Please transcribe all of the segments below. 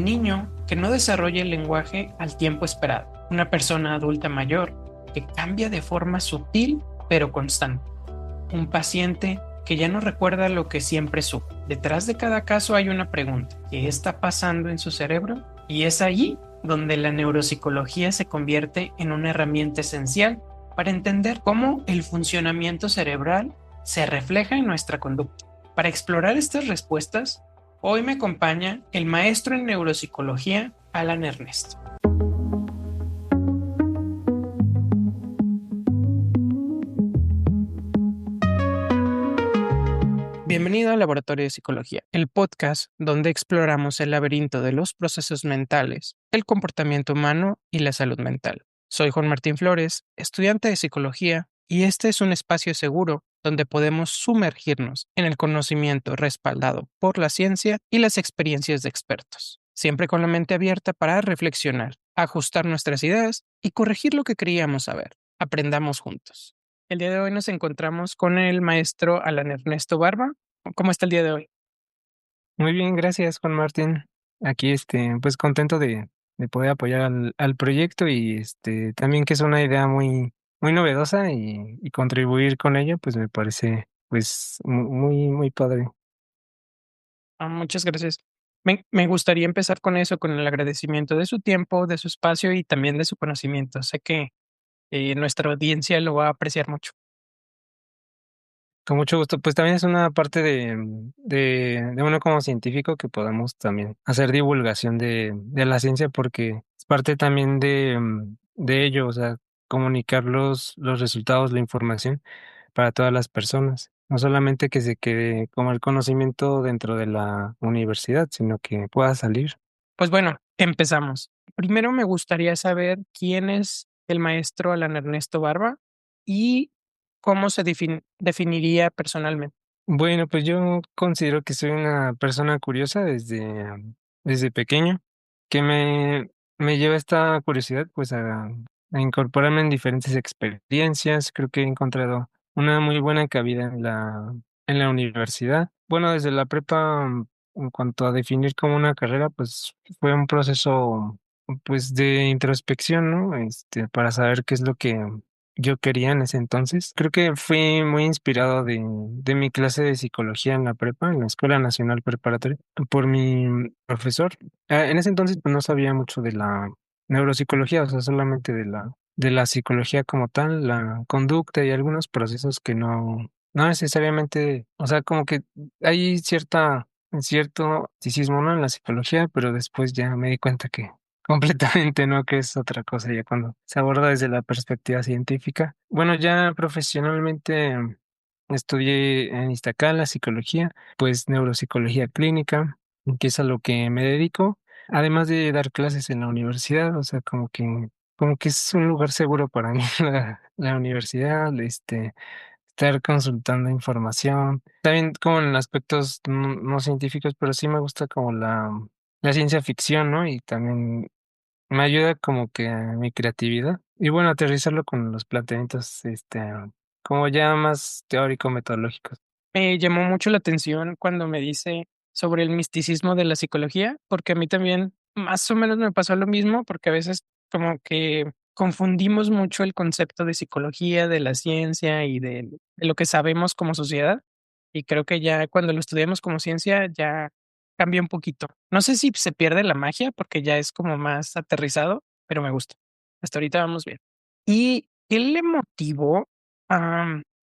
niño que no desarrolla el lenguaje al tiempo esperado, una persona adulta mayor que cambia de forma sutil pero constante, un paciente que ya no recuerda lo que siempre supo. Detrás de cada caso hay una pregunta: ¿qué está pasando en su cerebro? Y es allí donde la neuropsicología se convierte en una herramienta esencial para entender cómo el funcionamiento cerebral se refleja en nuestra conducta. Para explorar estas respuestas, hoy me acompaña el maestro en neuropsicología, Alan Ernesto. Bienvenido al Laboratorio de Psicología, el podcast donde exploramos el laberinto de los procesos mentales, el comportamiento humano y la salud mental. Soy Juan Martín Flores, estudiante de psicología, y este es un espacio seguro donde podemos sumergirnos en el conocimiento respaldado por la ciencia y las experiencias de expertos, siempre con la mente abierta para reflexionar, ajustar nuestras ideas y corregir lo que creíamos saber. Aprendamos juntos. El día de hoy nos encontramos con el maestro Alan Ernesto Barba. ¿Cómo está el día de hoy? Muy bien, gracias, Juan Martín. Aquí, pues contento de poder apoyar al proyecto y también que es una idea muy novedosa y contribuir con ello, pues me parece, pues, muy padre. Muchas gracias. Me gustaría empezar con eso, con el agradecimiento de su tiempo, de su espacio y también de su conocimiento. Sé que nuestra audiencia lo va a apreciar mucho. Con mucho gusto. Pues también es una parte de uno como científico que podamos también hacer divulgación de la ciencia porque es parte también de ello, o sea, comunicar los resultados, la información para todas las personas. No solamente que se quede como el conocimiento dentro de la universidad, sino que pueda salir. Pues bueno, empezamos. Primero me gustaría saber quién es el maestro Alan Ernesto Barba y cómo se definiría personalmente. Bueno, pues yo considero que soy una persona curiosa desde pequeño, que me lleva esta curiosidad pues a incorporarme en diferentes experiencias. Creo que he encontrado una muy buena cabida en la universidad. Bueno, desde la prepa, en cuanto a definir como una carrera, pues fue un proceso pues de introspección, ¿no? Para saber qué es lo que yo quería en ese entonces. Creo que fui muy inspirado de mi clase de psicología en la prepa, en la Escuela Nacional Preparatoria, por mi profesor. En ese entonces pues, no sabía mucho de la neuropsicología, o sea, solamente de la psicología como tal, la conducta y algunos procesos que no necesariamente, o sea, como que hay cierto escepticismo, ¿no? En la psicología, pero después ya me di cuenta que completamente no, que es otra cosa ya cuando se aborda desde la perspectiva científica. Bueno, ya profesionalmente estudié en Iztacala psicología, pues neuropsicología clínica, que es a lo que me dedico, además de dar clases en la universidad, o sea, como que es un lugar seguro para mí la universidad, estar consultando información, también como en aspectos no científicos, pero sí me gusta como la ciencia ficción, ¿no? Y también me ayuda como que a mi creatividad. Y bueno, aterrizarlo con los planteamientos, como ya más teórico-metodológicos. Me llamó mucho la atención cuando me dice sobre el misticismo de la psicología, porque a mí también más o menos me pasó lo mismo, porque a veces como que confundimos mucho el concepto de psicología, de la ciencia y de lo que sabemos como sociedad. Y creo que ya cuando lo estudiamos como ciencia ya cambia un poquito. No sé si se pierde la magia porque ya es como más aterrizado, pero me gusta. Hasta ahorita vamos bien. ¿Y qué le motivó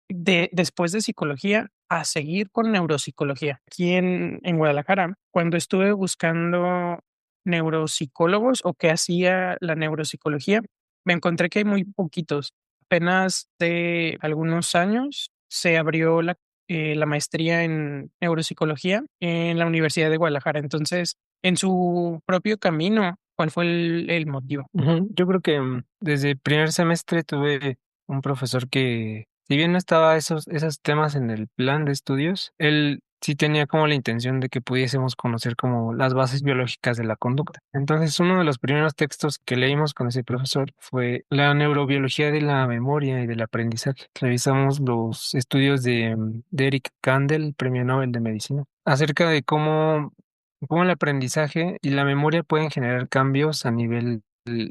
después de psicología a seguir con neuropsicología? Aquí en Guadalajara, cuando estuve buscando neuropsicólogos o qué hacía la neuropsicología, me encontré que hay muy poquitos. Apenas de algunos años se abrió la maestría en neuropsicología en la Universidad de Guadalajara. Entonces, en su propio camino, ¿cuál fue el motivo? Ujú. Yo creo que desde el primer semestre tuve un profesor que, si bien no estaba esos temas en el plan de estudios, él sí tenía como la intención de que pudiésemos conocer como las bases biológicas de la conducta. Entonces, uno de los primeros textos que leímos con ese profesor fue la neurobiología de la memoria y del aprendizaje. Revisamos los estudios de Eric Kandel, Premio Nobel de Medicina, acerca de cómo cómo el aprendizaje y la memoria pueden generar cambios a nivel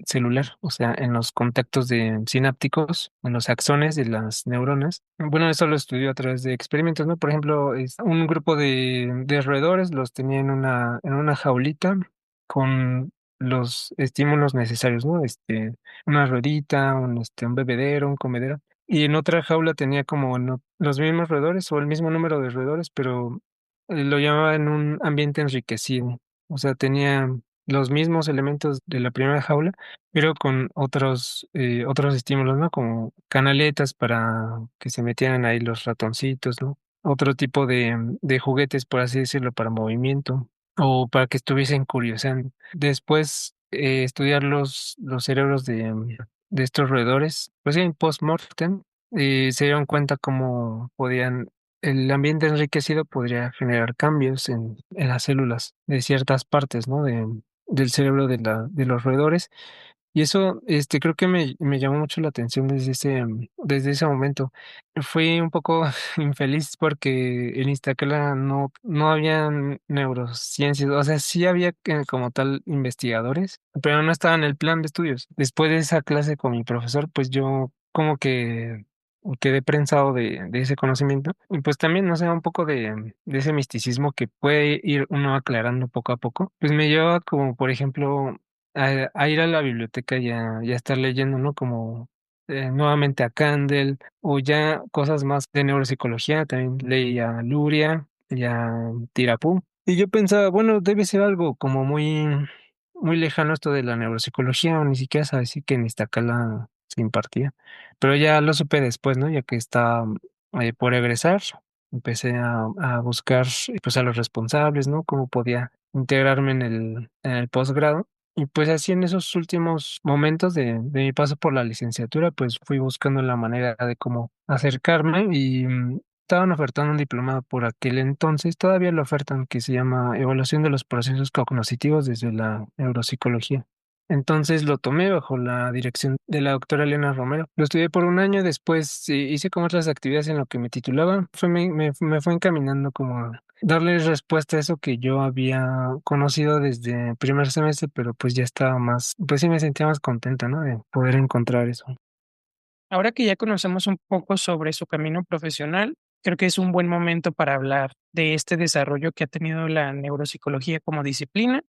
celular, o sea, en los contactos de sinápticos, en los axones de las neuronas. Bueno, eso lo estudió a través de experimentos, ¿no? Por ejemplo, un grupo de roedores los tenía en una jaulita con los estímulos necesarios, ¿no? Una ruedita, un bebedero, un comedero. Y en otra jaula tenía como los mismos roedores o el mismo número de roedores, pero lo llamaba en un ambiente enriquecido. O sea, tenía los mismos elementos de la primera jaula, pero con otros estímulos, ¿no? Como canaletas para que se metieran ahí los ratoncitos, ¿no? Otro tipo de juguetes, por así decirlo, para movimiento o para que estuviesen curiosando. Después, estudiar los cerebros de estos roedores, pues en post-mortem, se dieron cuenta cómo el ambiente enriquecido podría generar cambios en las células de ciertas partes, ¿no? Del cerebro de los roedores. Y eso, creo que me llamó mucho la atención desde ese momento. Fui un poco infeliz porque en Iztacala no había neurociencias, o sea, sí había como tal investigadores, pero no estaba en el plan de estudios. Después de esa clase con mi profesor, pues yo como que quedé prensado de ese conocimiento. Y pues también, no sé, un poco de ese misticismo que puede ir uno aclarando poco a poco. Pues me lleva como, por ejemplo, a ir a la biblioteca y a estar leyendo, ¿no? Como nuevamente a Kandel o ya cosas más de neuropsicología. También leí a Luria y a Tirapú. Y yo pensaba, bueno, debe ser algo como muy lejano esto de la neuropsicología, o ni siquiera sabía decir que en Iztacala se impartía. Pero ya lo supe después, ¿no? Ya que estaba por egresar, empecé a buscar pues a los responsables, ¿no? Cómo podía integrarme en el posgrado. Y pues así en esos últimos momentos de mi paso por la licenciatura, pues fui buscando la manera de cómo acercarme y estaban ofertando un diplomado por aquel entonces, todavía lo ofertan, que se llama Evaluación de los procesos cognitivos desde la neuropsicología. Entonces lo tomé bajo la dirección de la doctora Elena Romero. Lo estudié por un año, después hice como otras actividades en lo que me titulaba. Me fue encaminando como a darle respuesta a eso que yo había conocido desde el primer semestre, pero pues ya estaba más, pues sí me sentía más contenta, ¿no? De poder encontrar eso. Ahora que ya conocemos un poco sobre su camino profesional, creo que es un buen momento para hablar de este desarrollo que ha tenido la neuropsicología como disciplina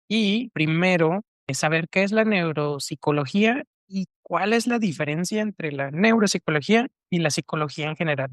y primero saber qué es la neuropsicología y cuál es la diferencia entre la neuropsicología y la psicología en general.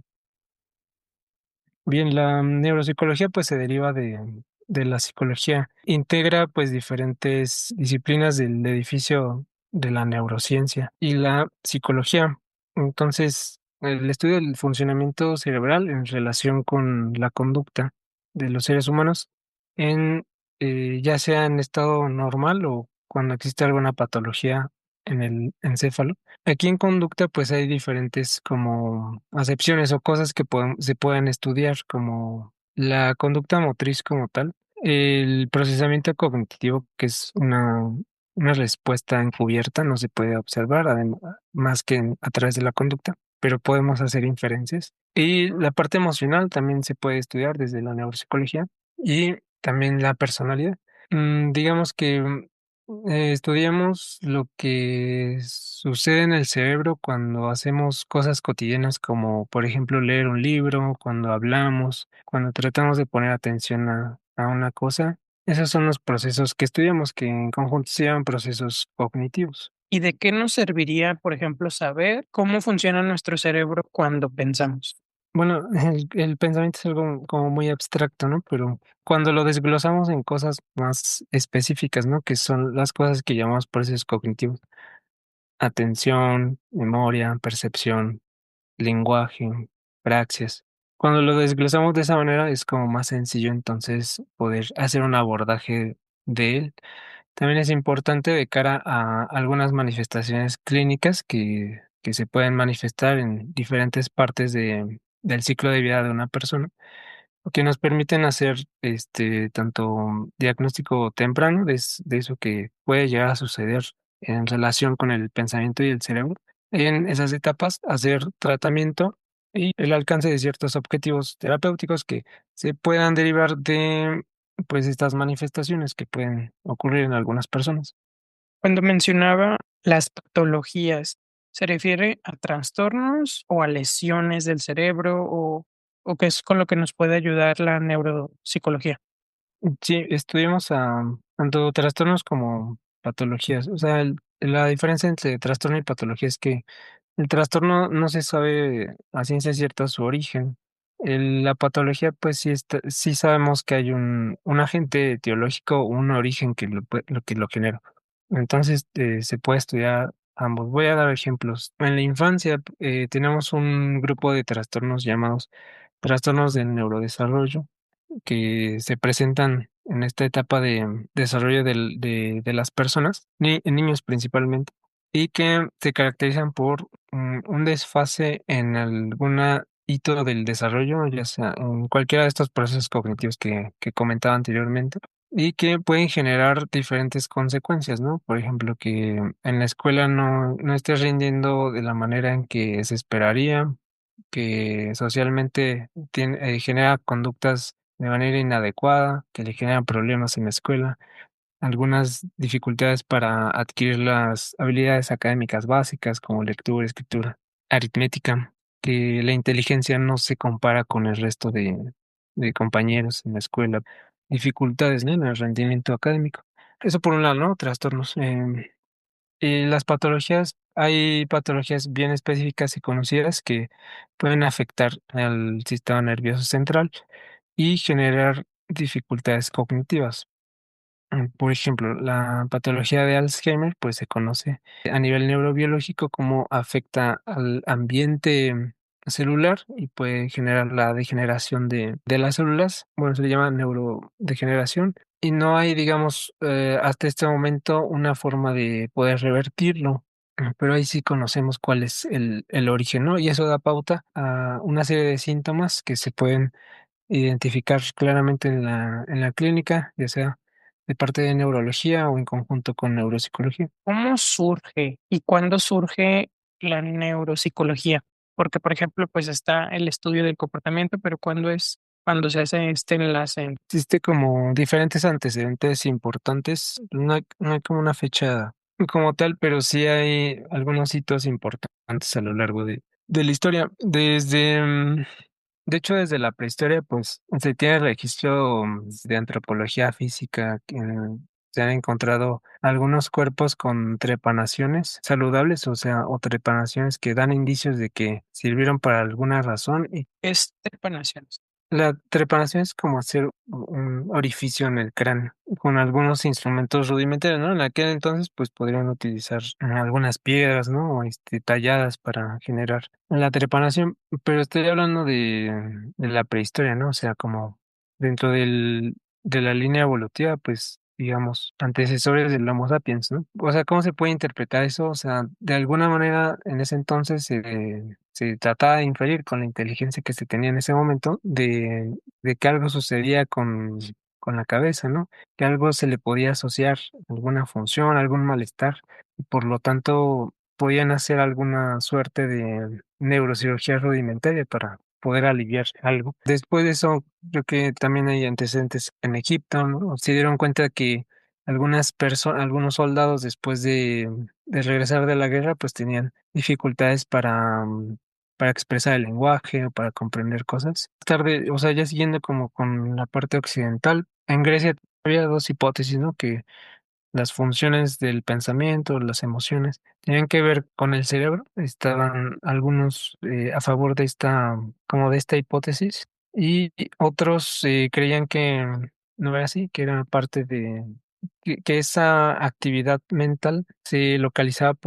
Bien, la neuropsicología pues se deriva de la psicología. Integra pues diferentes disciplinas del edificio de la neurociencia y la psicología. Entonces, el estudio del funcionamiento cerebral en relación con la conducta de los seres humanos en ya sea en estado normal o cuando existe alguna patología en el encéfalo. Aquí en conducta pues hay diferentes como acepciones o cosas que se pueden estudiar como la conducta motriz como tal, el procesamiento cognitivo que es una respuesta encubierta, no se puede observar más que a través de la conducta, pero podemos hacer inferencias. Y la parte emocional también se puede estudiar desde la neuropsicología y también la personalidad. Digamos que estudiamos lo que sucede en el cerebro cuando hacemos cosas cotidianas como, por ejemplo, leer un libro, cuando hablamos, cuando tratamos de poner atención a una cosa. Esos son los procesos que estudiamos, que en conjunto se llaman procesos cognitivos. ¿Y de qué nos serviría, por ejemplo, saber cómo funciona nuestro cerebro cuando pensamos? Bueno, el pensamiento es algo como muy abstracto, ¿no? Pero cuando lo desglosamos en cosas más específicas, ¿no? Que son las cosas que llamamos procesos cognitivos. Atención, memoria, percepción, lenguaje, praxias. Cuando lo desglosamos de esa manera es como más sencillo entonces poder hacer un abordaje de él. También es importante de cara a algunas manifestaciones clínicas que se pueden manifestar en diferentes partes del ciclo de vida de una persona, que nos permiten hacer tanto diagnóstico temprano de eso que puede llegar a suceder en relación con el pensamiento y el cerebro. En esas etapas, hacer tratamiento y el alcance de ciertos objetivos terapéuticos que se puedan derivar pues estas manifestaciones que pueden ocurrir en algunas personas. Cuando mencionaba las patologías, ¿se refiere a trastornos o a lesiones del cerebro o qué es con lo que nos puede ayudar la neuropsicología? Sí, estudiamos tanto trastornos como patologías. O sea, la diferencia entre trastorno y patología es que el trastorno no se sabe a ciencia cierta su origen. La patología, pues sí, sí sabemos que hay un agente etiológico, un origen lo que lo genera. Entonces, se puede estudiar ambos. Voy a dar ejemplos. En la infancia, tenemos un grupo de trastornos llamados trastornos del neurodesarrollo que se presentan en esta etapa de desarrollo de las personas, en niños principalmente, y que se caracterizan por un desfase en alguna hito del desarrollo, ya sea en cualquiera de estos procesos cognitivos que comentaba anteriormente, y que pueden generar diferentes consecuencias, ¿no? Por ejemplo, que en la escuela no estés rindiendo de la manera en que se esperaría, que socialmente genera conductas de manera inadecuada, que le generan problemas en la escuela, algunas dificultades para adquirir las habilidades académicas básicas como lectura, escritura, aritmética, que la inteligencia no se compara con el resto de compañeros en la escuela, dificultades, ¿no?, en el rendimiento académico. Eso por un lado, ¿no? Trastornos. Y las patologías, hay patologías bien específicas y conocidas que pueden afectar al sistema nervioso central y generar dificultades cognitivas. Por ejemplo, la patología de Alzheimer, pues se conoce a nivel neurobiológico cómo afecta al ambiente celular y puede generar la degeneración de las células. Bueno, se le llama neurodegeneración y no hay, digamos, hasta este momento una forma de poder revertirlo. Pero ahí sí conocemos cuál es el origen, ¿no? Y eso da pauta a una serie de síntomas que se pueden identificar claramente en en la clínica, ya sea de parte de neurología o en conjunto con neuropsicología. ¿Cómo surge y cuándo surge la neuropsicología? Porque, por ejemplo, pues está el estudio del comportamiento, pero ¿cuándo es cuando se hace este enlace? Existe como diferentes antecedentes importantes, no hay como una fecha como tal, pero sí hay algunos hitos importantes a lo largo de la historia. De hecho, desde la prehistoria, pues se tiene registro de antropología física, que se han encontrado algunos cuerpos con trepanaciones saludables, o sea, o trepanaciones que dan indicios de que sirvieron para alguna razón. Y ¿Qué es trepanación? la trepanación es como hacer un orificio en el cráneo con algunos instrumentos rudimentarios, ¿no? En aquel entonces, pues podrían utilizar algunas piedras, ¿no? Talladas para generar la trepanación, pero estoy hablando de la prehistoria, ¿no? O sea, como dentro de la línea evolutiva, pues, digamos, antecesores del Homo sapiens, ¿no? O sea, ¿cómo se puede interpretar eso? O sea, de alguna manera en ese entonces se trataba de inferir con la inteligencia que se tenía en ese momento de que algo sucedía con la cabeza, ¿no? Que algo se le podía asociar, alguna función, algún malestar, y por lo tanto podían hacer alguna suerte de neurocirugía rudimentaria para poder aliviar algo. Después de eso, creo que también hay antecedentes en Egipto, ¿no? Se dieron cuenta que algunas personas, algunos soldados después de regresar de la guerra, pues tenían dificultades para expresar el lenguaje o para comprender cosas. Tarde, o sea, ya siguiendo como con la parte occidental, en Grecia había dos hipótesis, ¿no? Que las funciones del pensamiento, las emociones, tenían que ver con el cerebro. Estaban algunos a favor de como de esta hipótesis, y otros creían que no era así, que era parte que esa actividad mental se localizaba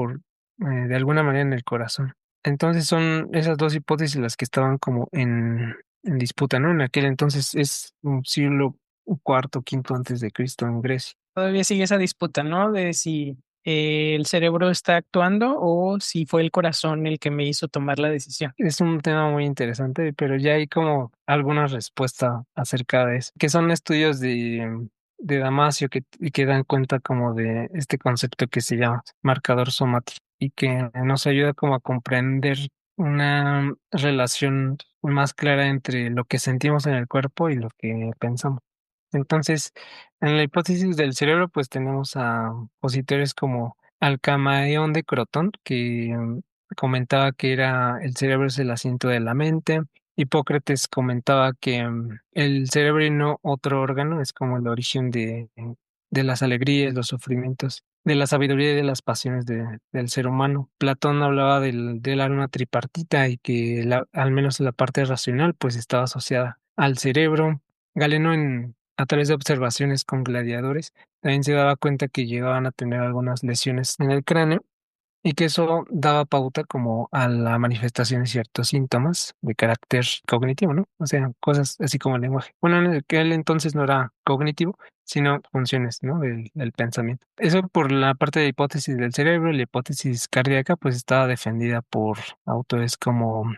de alguna manera en el corazón. Entonces son esas dos hipótesis las que estaban como en disputa, ¿no? En aquel entonces es un siglo cuarto, quinto antes de Cristo en Grecia. Todavía sigue esa disputa, ¿no? De si el cerebro está actuando o si fue el corazón el que me hizo tomar la decisión. Es un tema muy interesante, pero ya hay como alguna respuesta acerca de eso, que son estudios de Damasio y que dan cuenta como de este concepto que se llama marcador somático y que nos ayuda como a comprender una relación más clara entre lo que sentimos en el cuerpo y lo que pensamos. Entonces, en la hipótesis del cerebro, pues tenemos a opositores como Alcamaeón de Crotón, que comentaba que era el cerebro es el asiento de la mente. Hipócrates comentaba que el cerebro y no otro órgano es como el origen de las alegrías, los sufrimientos, de la sabiduría y de las pasiones del ser humano. Platón hablaba del alma tripartita y que al menos la parte racional pues estaba asociada al cerebro. Galeno a través de observaciones con gladiadores también se daba cuenta que llegaban a tener algunas lesiones en el cráneo y que eso daba pauta como a la manifestación de ciertos síntomas de carácter cognitivo, ¿no? O sea, cosas así como el lenguaje. Bueno, en aquel entonces no era cognitivo, sino funciones, ¿no? Del pensamiento. Eso por la parte de hipótesis del cerebro, la hipótesis cardíaca, pues estaba defendida por autores como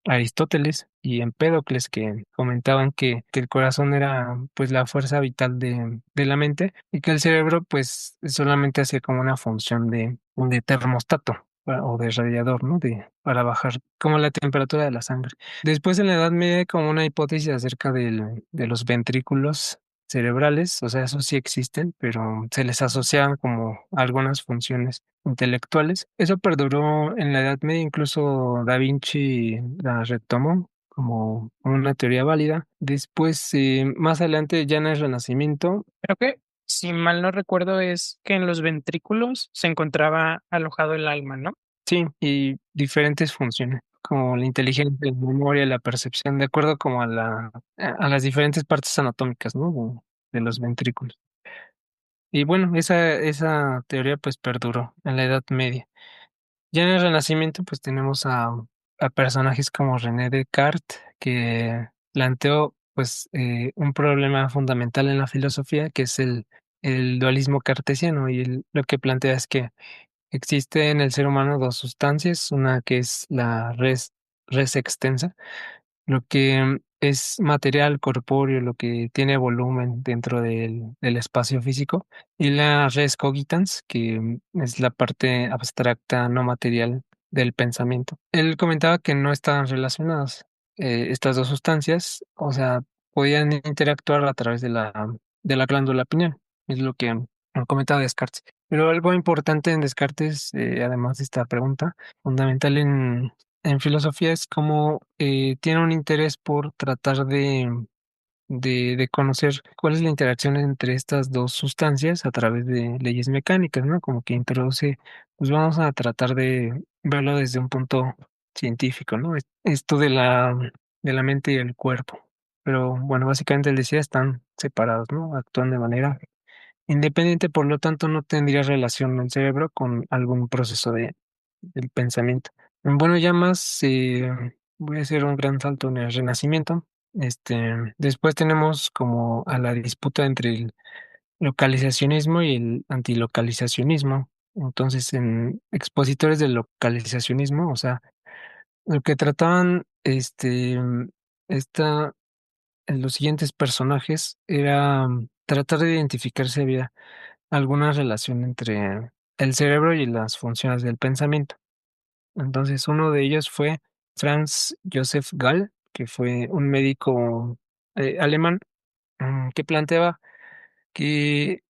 Aristóteles y Empédocles, que comentaban que el corazón era pues la fuerza vital de la mente y que el cerebro pues solamente hacía como una función de termostato o de radiador, ¿no? Para bajar como la temperatura de la sangre. Después en la Edad Media hay como una hipótesis acerca de los ventrículos cerebrales, o sea, esos sí existen, pero se les asociaban como algunas funciones intelectuales. Eso perduró en la Edad Media, incluso Da Vinci la retomó como una teoría válida. Después, más adelante, ya en el Renacimiento, Creo que, si mal no recuerdo, es que en los ventrículos se encontraba alojado el alma, ¿no? sí, y diferentes funciones, como la inteligencia, la memoria, la percepción, de acuerdo como a las diferentes partes anatómicas, ¿no? De los ventrículos. Y bueno, esa teoría pues perduró en la Edad Media. Ya en el Renacimiento, pues tenemos a personajes como René Descartes, que planteó pues un problema fundamental en la filosofía, que es el dualismo cartesiano, y lo que plantea es que existe en el ser humano dos sustancias, una que es la res extensa, lo que es material corpóreo, lo que tiene volumen dentro del espacio físico, y la res cogitans, que es la parte abstracta, no material del pensamiento. Él comentaba que no estaban relacionadas estas dos sustancias, o sea, podían interactuar a través de la glándula pineal, es lo que comentaba Descartes. Pero algo importante en Descartes, además de esta pregunta, fundamental en filosofía es como tiene un interés por tratar de conocer cuál es la interacción entre estas dos sustancias a través de leyes mecánicas, ¿no? Como que introduce, pues vamos a tratar de verlo desde un punto científico, ¿no? Esto de la mente y el cuerpo. Pero bueno, básicamente él decía, están separados, ¿no? Actúan de manera independiente, por lo tanto no tendría relación el cerebro con algún proceso del pensamiento. Bueno, ya más voy a hacer un gran salto en el Renacimiento. Después tenemos como a la disputa entre el localizacionismo y el antilocalizacionismo. Entonces, en expositores del localizacionismo, o sea, lo que trataban esta, los siguientes personajes era tratar de identificar si había alguna relación entre el cerebro y las funciones del pensamiento. Entonces, uno de ellos fue Franz Joseph Gall, que fue un médico alemán que planteaba que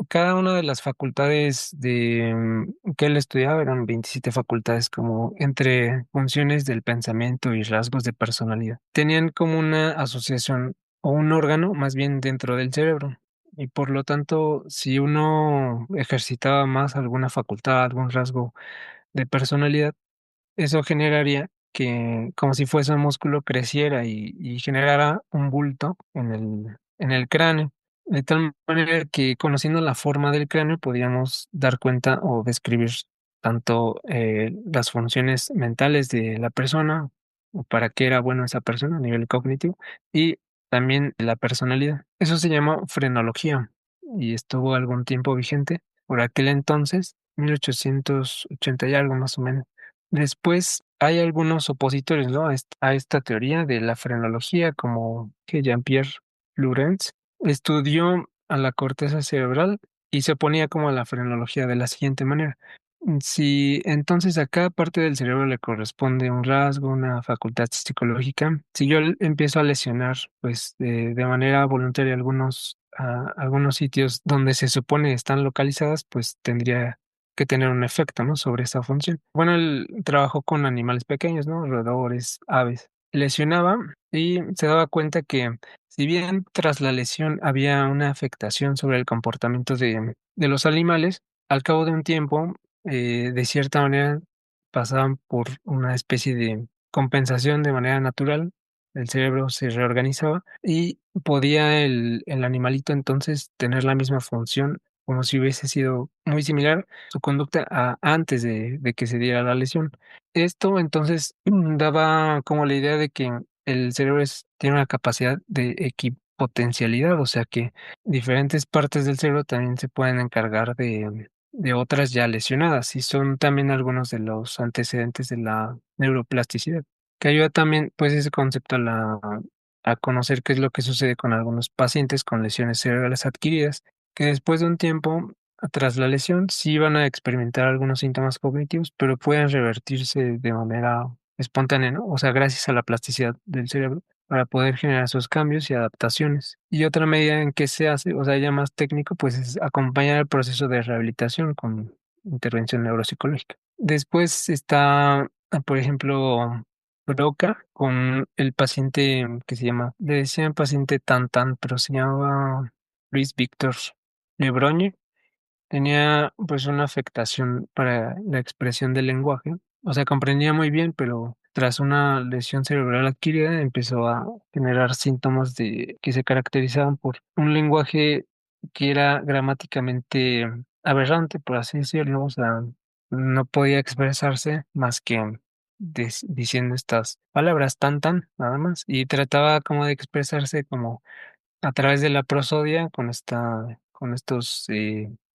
cada una de las facultades que él estudiaba eran 27 facultades como entre funciones del pensamiento y rasgos de personalidad. Tenían como una asociación o un órgano más bien dentro del cerebro. Y por lo tanto, si uno ejercitaba más alguna facultad, algún rasgo de personalidad, eso generaría que, como si fuese un músculo, creciera y generara un bulto en el cráneo, de tal manera que conociendo la forma del cráneo podíamos dar cuenta o describir tanto las funciones mentales de la persona, o para qué era bueno esa persona a nivel cognitivo, y también la personalidad. Eso se llama frenología y estuvo algún tiempo vigente por aquel entonces, 1880 y algo más o menos. Después hay algunos opositores, ¿no? A esta teoría de la frenología, como que Jean-Pierre Lorentz estudió a la corteza cerebral y se oponía como a la frenología de la siguiente manera. Si entonces a cada parte del cerebro le corresponde un rasgo, una facultad psicológica, si yo empiezo a lesionar, pues de manera voluntaria algunos a algunos sitios donde se supone están localizadas, pues tendría que tener un efecto, ¿no? Sobre esa función. Bueno, él trabajó con animales pequeños, ¿no? Roedores, aves. Lesionaba y se daba cuenta que si bien tras la lesión había una afectación sobre el comportamiento de los animales, al cabo de un tiempo, de cierta manera, pasaban por una especie de compensación de manera natural. El cerebro se reorganizaba y podía el animalito entonces tener la misma función como si hubiese sido muy similar su conducta a antes de que se diera la lesión. Esto entonces daba como la idea de que el cerebro tiene una capacidad de equipotencialidad, o sea que diferentes partes del cerebro también se pueden encargar de otras ya lesionadas y son también algunos de los antecedentes de la neuroplasticidad, que ayuda también pues ese concepto a conocer qué es lo que sucede con algunos pacientes con lesiones cerebrales adquiridas, que después de un tiempo tras la lesión sí van a experimentar algunos síntomas cognitivos, pero pueden revertirse de manera espontánea, ¿no? O sea, gracias a la plasticidad del cerebro para poder generar esos cambios y adaptaciones. Y otra medida en que se hace, o sea, ya más técnico, pues es acompañar el proceso de rehabilitación con intervención neuropsicológica. Después está, por ejemplo, Broca con el paciente que se llama, le decían paciente Tan Tan, pero se llamaba Luis Víctor Lebrogne. Tenía pues una afectación para la expresión del lenguaje. O sea, comprendía muy bien, pero tras una lesión cerebral adquirida empezó a generar síntomas que se caracterizaban por un lenguaje que era gramáticamente aberrante, por así decirlo. O sea, no podía expresarse más que diciendo estas palabras tan, nada más. Y trataba como de expresarse como a través de la prosodia con estos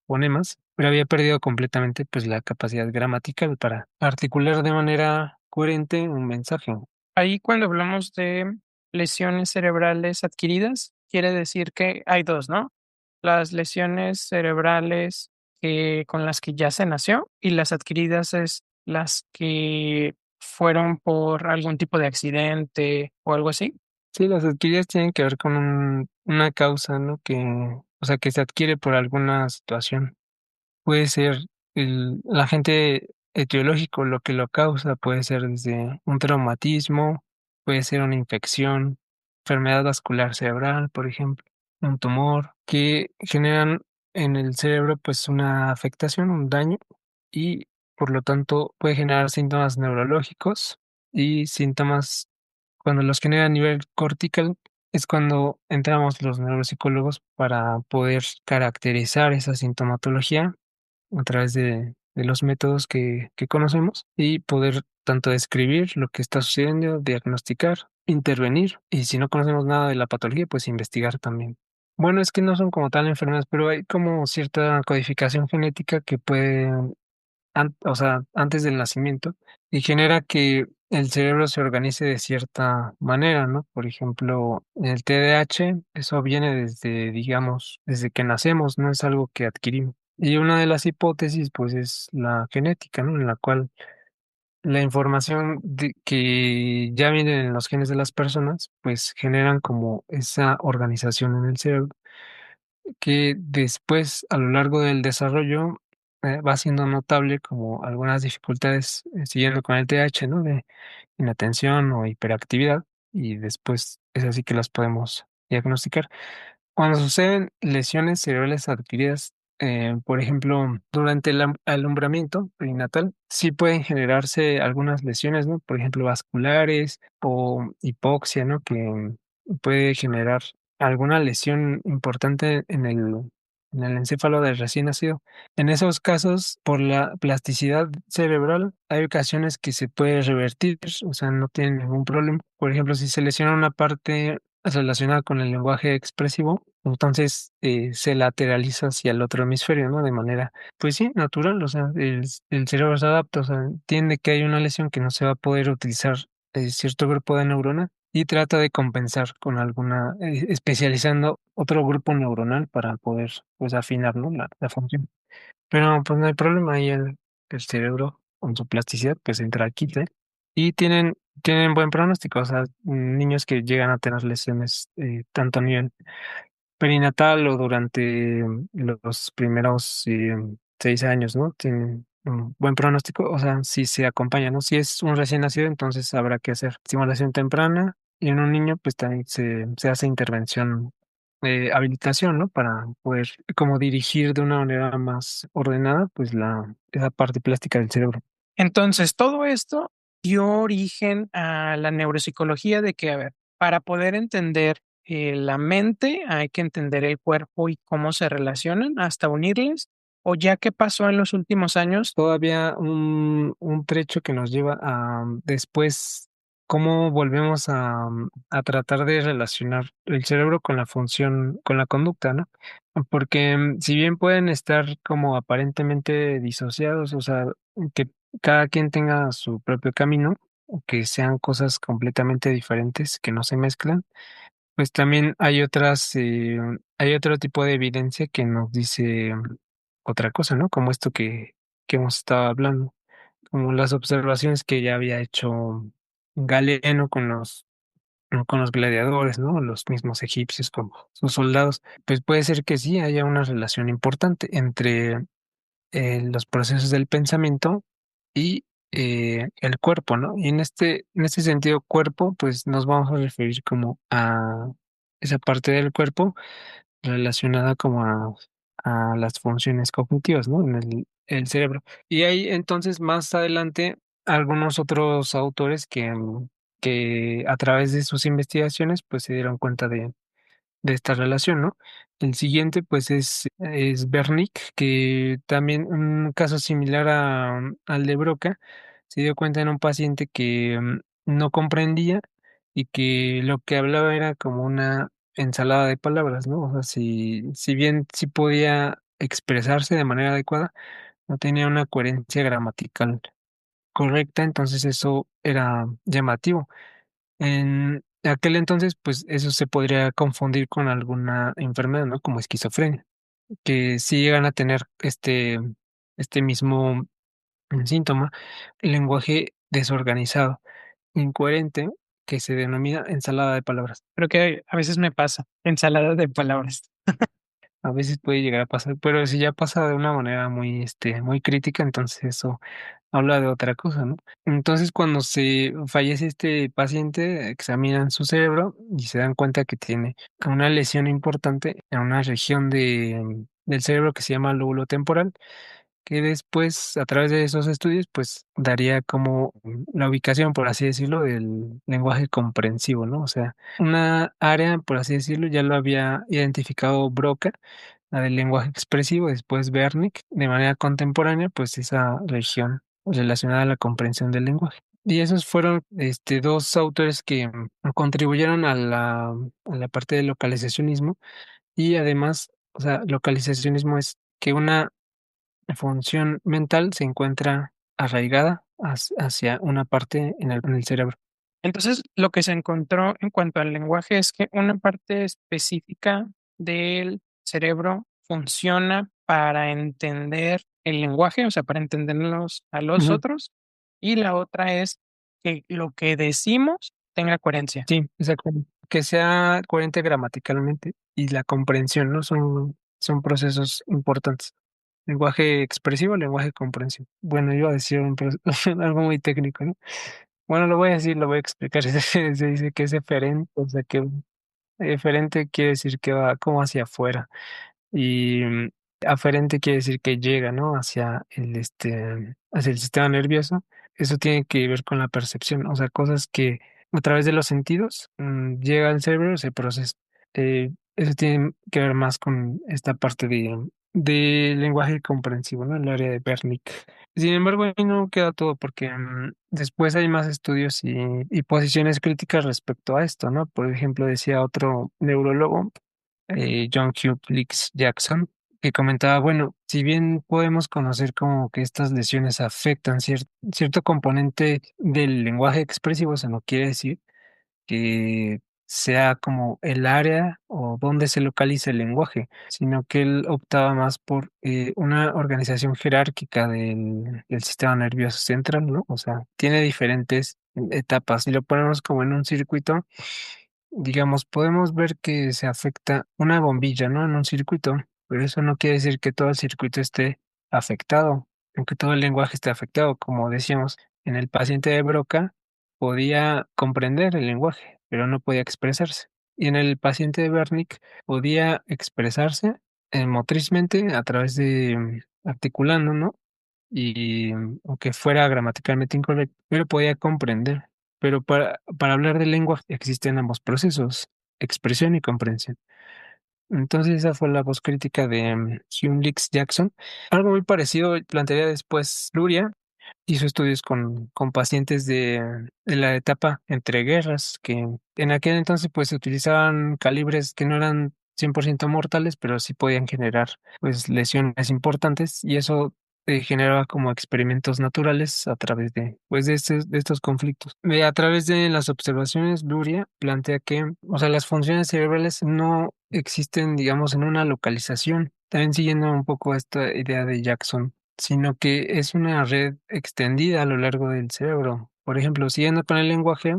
fonemas, pero había perdido completamente pues la capacidad gramatical para articular de manera coherente un mensaje. Ahí cuando hablamos de lesiones cerebrales adquiridas, quiere decir que hay dos, ¿no? Las lesiones cerebrales con las que ya se nació y las adquiridas es las que fueron por algún tipo de accidente o algo así. Sí, las adquiridas tienen que ver con una causa, ¿no? O sea, que se adquiere por alguna situación. Puede ser el agente etiológico lo que lo causa, puede ser desde un traumatismo, puede ser una infección, enfermedad vascular cerebral, por ejemplo, un tumor, que generan en el cerebro pues una afectación, un daño, y por lo tanto puede generar síntomas neurológicos y síntomas cuando los genera a nivel cortical. Es cuando entramos los neuropsicólogos para poder caracterizar esa sintomatología a través de los métodos que conocemos y poder tanto describir lo que está sucediendo, diagnosticar, intervenir y si no conocemos nada de la patología, pues investigar también. Bueno, es que no son como tal enfermedades, pero hay como cierta codificación genética que puede, o sea, antes del nacimiento y genera que el cerebro se organice de cierta manera, ¿no? Por ejemplo, el TDAH, eso viene desde, digamos, desde que nacemos, no es algo que adquirimos. Y una de las hipótesis, pues, es la genética, ¿no? En la cual la información que ya viene en los genes de las personas, pues, generan como esa organización en el cerebro que después, a lo largo del desarrollo, va siendo notable como algunas dificultades, siguiendo con el TH, ¿no? De inatención o hiperactividad, y después es así que las podemos diagnosticar. Cuando suceden lesiones cerebrales adquiridas, por ejemplo, durante el alumbramiento perinatal, sí pueden generarse algunas lesiones, ¿no? Por ejemplo, vasculares o hipoxia, ¿no? Que puede generar alguna lesión importante en el encéfalo del recién nacido. En esos casos, por la plasticidad cerebral, hay ocasiones que se puede revertir, o sea, no tiene ningún problema. Por ejemplo, si se lesiona una parte relacionada con el lenguaje expresivo, entonces se lateraliza hacia el otro hemisferio, ¿no? De manera, pues sí, natural, o sea, el cerebro se adapta, o sea, entiende que hay una lesión que no se va a poder utilizar cierto grupo de neurona y trata de compensar con alguna, especializando otro grupo neuronal para poder, pues, afinar, ¿no? La función. Pero pues no hay problema, ahí el cerebro con su plasticidad pues entra al quite y tienen buen pronóstico, o sea, niños que llegan a tener lesiones tanto a nivel perinatal o durante los primeros 6 años, ¿no? Tiene un buen pronóstico, o sea, si se acompaña, ¿no? Si es un recién nacido, entonces habrá que hacer estimulación temprana y en un niño, pues también se hace intervención habilitación, ¿no? Para poder como dirigir de una manera más ordenada, pues esa parte plástica del cerebro. Entonces, todo esto dio origen a la neuropsicología de que, a ver, para poder entender la mente hay que entender el cuerpo y cómo se relacionan hasta unirles, o ya que pasó en los últimos años. Todavía un trecho que nos lleva a después cómo volvemos a tratar de relacionar el cerebro con la función, con la conducta, ¿no? Porque si bien pueden estar como aparentemente disociados, o sea, que cada quien tenga su propio camino, o que sean cosas completamente diferentes, que no se mezclan, pues también hay otro tipo de evidencia que nos dice otra cosa, ¿no? Como esto que hemos estado hablando, como las observaciones que ya había hecho Galeno con los gladiadores, ¿no? Los mismos egipcios como sus soldados. Pues puede ser que sí haya una relación importante entre los procesos del pensamiento y el cuerpo, ¿no? Y en este sentido, cuerpo, pues nos vamos a referir como a esa parte del cuerpo relacionada como a las funciones cognitivas, ¿no? En el cerebro. Y hay entonces más adelante algunos otros autores que a través de sus investigaciones, pues se dieron cuenta de esta relación, ¿no? El siguiente, pues, es Wernicke, que también un caso similar al de Broca, se dio cuenta en un paciente que no comprendía y que lo que hablaba era como una ensalada de palabras, ¿no? O sea, si bien sí podía expresarse de manera adecuada, no tenía una coherencia gramatical correcta, entonces eso era llamativo. En aquel entonces, pues eso se podría confundir con alguna enfermedad, ¿no? Como esquizofrenia, que si llegan a tener este mismo síntoma, el lenguaje desorganizado, incoherente, que se denomina ensalada de palabras. Creo que a veces me pasa, ensalada de palabras. A veces puede llegar a pasar, pero si ya pasa de una manera muy crítica, entonces eso habla de otra cosa, ¿no? Entonces, cuando se fallece este paciente, examinan su cerebro y se dan cuenta que tiene una lesión importante en una región del cerebro que se llama lóbulo temporal, que después, a través de esos estudios, pues daría como la ubicación, por así decirlo, del lenguaje comprensivo, ¿no? O sea, una área, por así decirlo, ya lo había identificado Broca, la del lenguaje expresivo, después Wernicke, de manera contemporánea, pues esa región relacionada a la comprensión del lenguaje. Y esos fueron dos autores que contribuyeron a la parte del localizacionismo y además, o sea, localizacionismo es que una función mental se encuentra arraigada hacia una parte en el cerebro. Entonces, lo que se encontró en cuanto al lenguaje es que una parte específica del cerebro funciona para entender el lenguaje, o sea, para entenderlos a los Ujú. otros, y la otra es que lo que decimos tenga coherencia. Sí, exacto. Que sea coherente gramaticalmente y la comprensión, ¿no? Son procesos importantes. Lenguaje expresivo, lenguaje comprensivo. Bueno, iba a decir algo muy técnico, ¿no? Bueno, lo voy a decir, lo voy a explicar. Se dice que es eferente, o sea que eferente quiere decir que va como hacia afuera y aferente quiere decir que llega, ¿no? Hacia el sistema nervioso. Eso tiene que ver con la percepción, o sea, cosas que a través de los sentidos llega al cerebro, se procesa. Eso tiene que ver más con esta parte de lenguaje comprensivo, ¿no? El área de Wernicke. Sin embargo, ahí no queda todo porque después hay más estudios y posiciones críticas respecto a esto, ¿no? Por ejemplo, decía otro neurólogo, John Hughes Jackson, que comentaba, bueno, si bien podemos conocer como que estas lesiones afectan cierto componente del lenguaje expresivo, eso no quiere decir que sea como el área o donde se localiza el lenguaje, sino que él optaba más por una organización jerárquica del sistema nervioso central, ¿no? O sea, tiene diferentes etapas. Si lo ponemos como en un circuito, digamos, podemos ver que se afecta una bombilla, ¿no? En un circuito, pero eso no quiere decir que todo el circuito esté afectado, aunque todo el lenguaje esté afectado. Como decíamos, en el paciente de Broca podía comprender el lenguaje, pero no podía expresarse. Y en el paciente de Wernicke podía expresarse motrizmente a través de articulando, ¿no? Y aunque fuera gramaticalmente incorrecto, pero podía comprender. Pero para hablar de lengua existen ambos procesos, expresión y comprensión. Entonces esa fue la voz crítica de Hume Leaks Jackson. Algo muy parecido plantearía después Luria. Hizo estudios con pacientes de la etapa entre guerras, que en aquel entonces pues se utilizaban calibres que no eran 100% mortales, pero sí podían generar pues lesiones importantes y eso generaba como experimentos naturales a través de pues de estos conflictos. A través de las observaciones, Luria plantea que, o sea, las funciones cerebrales no existen, digamos, en una localización. También siguiendo un poco esta idea de Jackson, sino que es una red extendida a lo largo del cerebro. Por ejemplo, siguiendo con el lenguaje,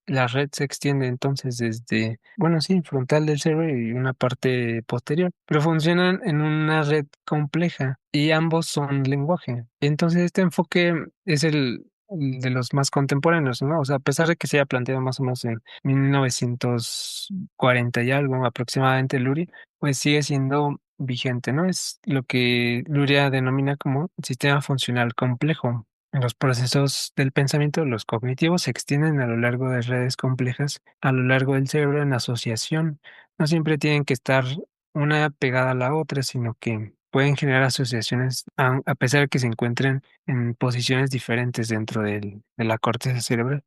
la red se extiende entonces desde, bueno, sí, frontal del cerebro y una parte posterior, pero funcionan en una red compleja y ambos son lenguaje. Entonces, este enfoque es el de los más contemporáneos, ¿no? O sea, a pesar de que se haya planteado más o menos en 1940 y algo aproximadamente Lurie, pues sigue siendo vigente, ¿no? Es lo que Luria denomina como sistema funcional complejo. Los procesos del pensamiento, los cognitivos, se extienden a lo largo de redes complejas, a lo largo del cerebro en asociación. No siempre tienen que estar una pegada a la otra, sino que pueden generar asociaciones a pesar de que se encuentren en posiciones diferentes dentro de la corteza cerebral.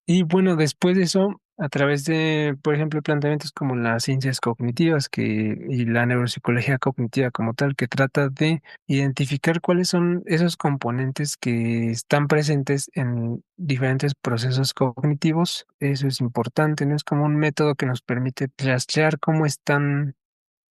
Y bueno, después de eso, a través de, por ejemplo, planteamientos como las ciencias cognitivas y la neuropsicología cognitiva como tal, que trata de identificar cuáles son esos componentes que están presentes en diferentes procesos cognitivos, eso es importante, ¿no? Es como un método que nos permite rastrear cómo están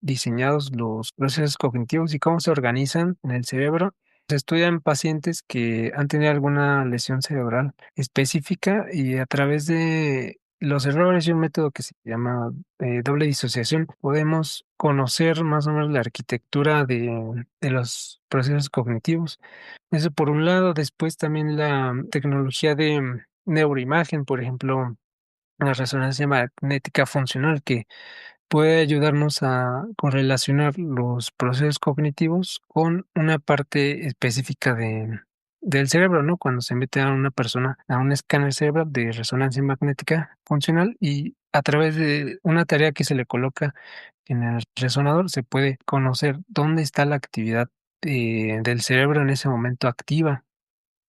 diseñados los procesos cognitivos y cómo se organizan en el cerebro. Se estudian pacientes que han tenido alguna lesión cerebral específica y a través de los errores y un método que se llama doble disociación, podemos conocer más o menos la arquitectura de los procesos cognitivos. Eso por un lado, después también la tecnología de neuroimagen, por ejemplo, la resonancia magnética funcional que puede ayudarnos a correlacionar los procesos cognitivos con una parte específica del cerebro, ¿no? Cuando se mete a una persona a un escáner cerebral de resonancia magnética funcional y a través de una tarea que se le coloca en el resonador se puede conocer dónde está la actividad del cerebro en ese momento activa.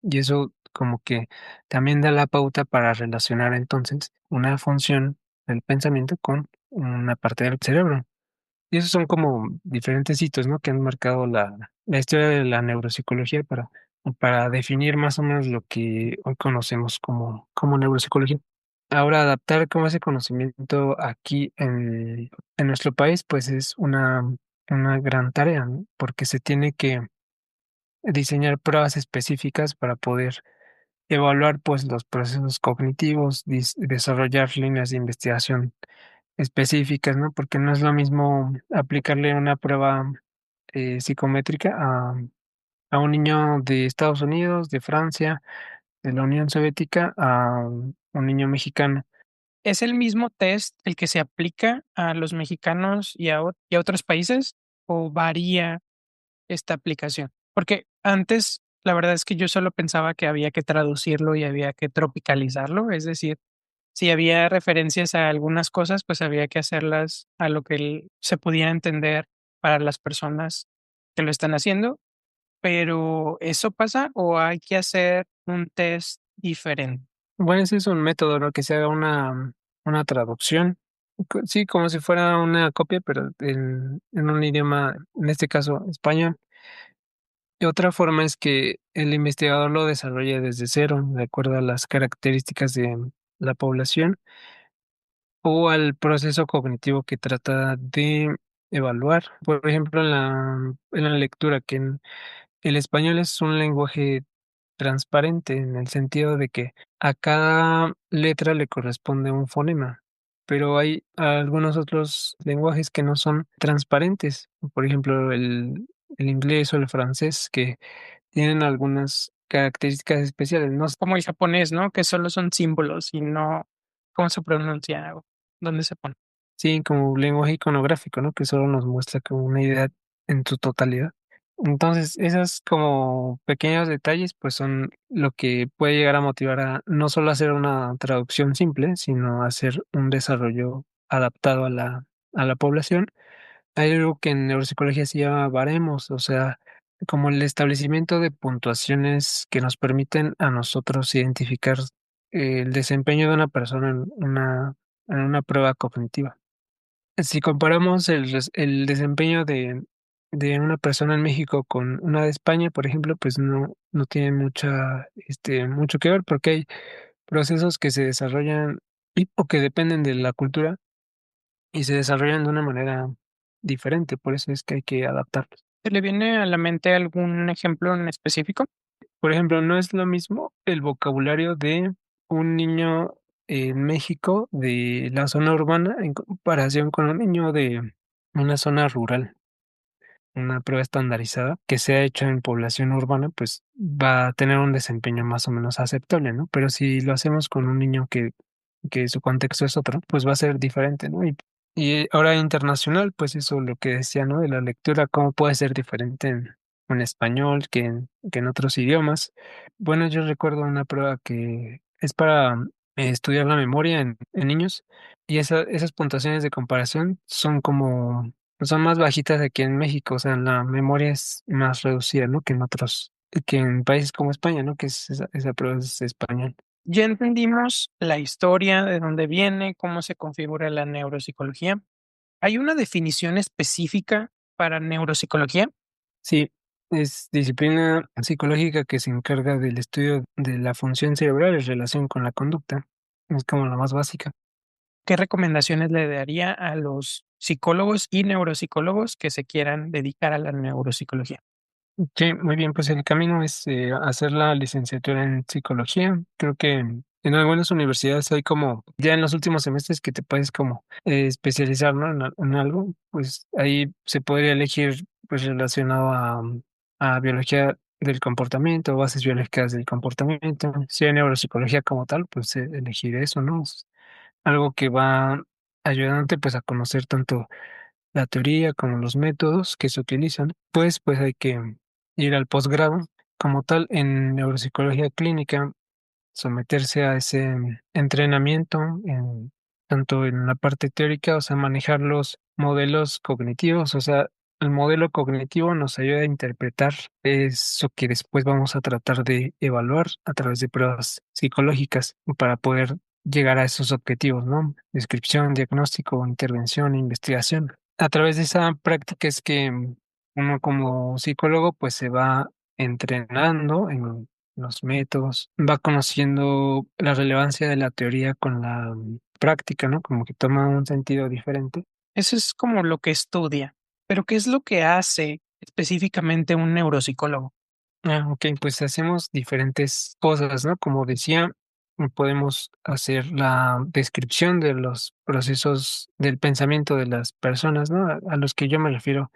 Y eso como que también da la pauta para relacionar entonces una función del pensamiento con una parte del cerebro. Y esos son como diferentes hitos, ¿no? Que han marcado la historia de la neuropsicología para definir más o menos lo que hoy conocemos como neuropsicología. Ahora, adaptar como ese conocimiento aquí en nuestro país, pues es una gran tarea, ¿no? Porque se tiene que diseñar pruebas específicas para poder evaluar pues los procesos cognitivos, desarrollar líneas de investigación específicas, ¿no? Porque no es lo mismo aplicarle una prueba psicométrica a un niño de Estados Unidos, de Francia, de la Unión Soviética, a un niño mexicano. ¿Es el mismo test el que se aplica a los mexicanos y a otros países o varía esta aplicación? Porque antes, la verdad es que yo solo pensaba que había que traducirlo y había que tropicalizarlo, es decir, si había referencias a algunas cosas, pues había que hacerlas a lo que se pudiera entender para las personas que lo están haciendo, pero ¿eso pasa o hay que hacer un test diferente? Bueno, ese es un método, ¿no? Que se haga una traducción. Sí, como si fuera una copia, pero en un idioma, en este caso español. Y otra forma es que el investigador lo desarrolle desde cero, de acuerdo a las características de la población o al proceso cognitivo que trata de evaluar. Por ejemplo, en la lectura, el español es un lenguaje transparente en el sentido de que a cada letra le corresponde un fonema. pero hay algunos otros lenguajes que no son transparentes. Por ejemplo, el inglés o el francés que tienen algunas características especiales. No Como el japonés, ¿no? Que solo son símbolos y no cómo se pronuncia o dónde se pone. sí, como lenguaje iconográfico, ¿no? Que solo nos muestra como una idea en su totalidad. Entonces, esos como pequeños detalles, pues son lo que puede llegar a motivar a no solo hacer una traducción simple, sino hacer un desarrollo adaptado a la población. Hay algo que en neuropsicología se llama baremos, o sea, como el establecimiento de puntuaciones que nos permiten a nosotros identificar el desempeño de una persona en una prueba cognitiva. Si comparamos el desempeño de una persona en México con una de España, por ejemplo, pues no tiene mucho que ver porque hay procesos que se desarrollan o que dependen de la cultura y se desarrollan de una manera diferente, por eso es que hay que adaptarlos. ¿Se le viene a la mente algún ejemplo en específico? Por ejemplo, no es lo mismo el vocabulario de un niño en México de la zona urbana en comparación con un niño de una zona rural. Una prueba estandarizada que sea hecha en población urbana, pues va a tener un desempeño más o menos aceptable, ¿no? Pero si lo hacemos con un niño que su contexto es otro, pues va a ser diferente, ¿no? Y ahora internacional, pues eso lo que decía, ¿no? De la lectura, cómo puede ser diferente en español que en otros idiomas. Bueno, yo recuerdo una prueba que es para estudiar la memoria en niños y esas puntuaciones de comparación son como son más bajitas aquí en México, o sea, la memoria es más reducida, ¿no? Que en otros, que en países como España, ¿no? Que es esa prueba es español. Ya entendimos la historia, de dónde viene, cómo se configura la neuropsicología. ¿Hay una definición específica para neuropsicología? Sí, es disciplina psicológica que se encarga del estudio de la función cerebral en relación con la conducta. Es como la más básica. ¿Qué recomendaciones le daría a los psicólogos y neuropsicólogos que se quieran dedicar a la neuropsicología? Sí, muy bien, pues el camino es hacer la licenciatura en psicología. Creo que en algunas universidades hay como, ya en los últimos semestres que te puedes como especializar, ¿no? En algo, pues ahí se podría elegir pues relacionado a biología del comportamiento, bases biológicas del comportamiento. Si hay neuropsicología como tal, pues elegir eso, ¿no? Es algo que va ayudándote pues a conocer tanto la teoría como los métodos que se utilizan, pues hay que ir al posgrado como tal en neuropsicología clínica, someterse a ese entrenamiento tanto en la parte teórica, o sea, manejar los modelos cognitivos, o sea, el modelo cognitivo nos ayuda a interpretar eso que después vamos a tratar de evaluar a través de pruebas psicológicas para poder llegar a esos objetivos, ¿no? Descripción, diagnóstico, intervención e investigación. A través de esa práctica es que uno como psicólogo pues se va entrenando en los métodos, va conociendo la relevancia de la teoría con la práctica, ¿no? Como que toma un sentido diferente. Eso es como lo que estudia, pero ¿qué es lo que hace específicamente un neuropsicólogo? Ah, ok, pues hacemos diferentes cosas, ¿no? Como decía, podemos hacer la descripción de los procesos del pensamiento de las personas, ¿no? A los que yo me refiero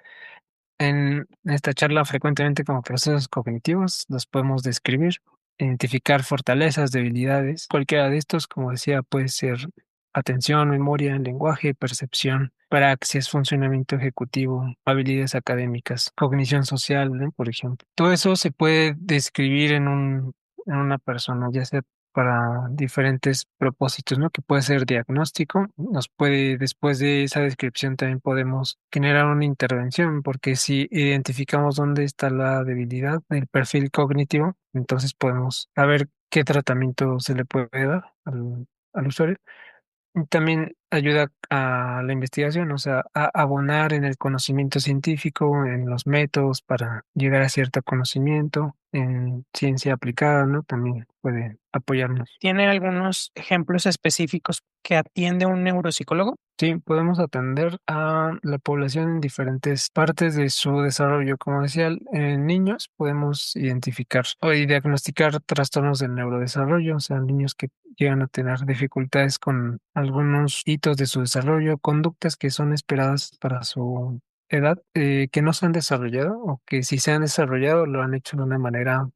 en esta charla frecuentemente como procesos cognitivos, los podemos describir, identificar fortalezas, debilidades. Cualquiera de estos, como decía, puede ser atención, memoria, lenguaje, percepción, praxis, funcionamiento ejecutivo, habilidades académicas, cognición social, ¿no? Por ejemplo. Todo eso se puede describir en una persona, ya sea para diferentes propósitos, ¿no? Que puede ser diagnóstico, después de esa descripción también podemos generar una intervención, porque si identificamos dónde está la debilidad del perfil cognitivo, entonces podemos saber qué tratamiento se le puede dar al usuario. También ayuda a la investigación, o sea, a abonar en el conocimiento científico, en los métodos para llegar a cierto conocimiento, en ciencia aplicada, ¿no? También puede apoyarnos. ¿Tiene algunos ejemplos específicos que atiende un neuropsicólogo? Sí, podemos atender a la población en diferentes partes de su desarrollo. Como decía, en niños podemos identificar o y diagnosticar trastornos del neurodesarrollo, o sea, niños que llegan a tener dificultades con algunos hitos de su desarrollo, conductas que son esperadas para su edad, que no se han desarrollado o que si se han desarrollado lo han hecho de una manera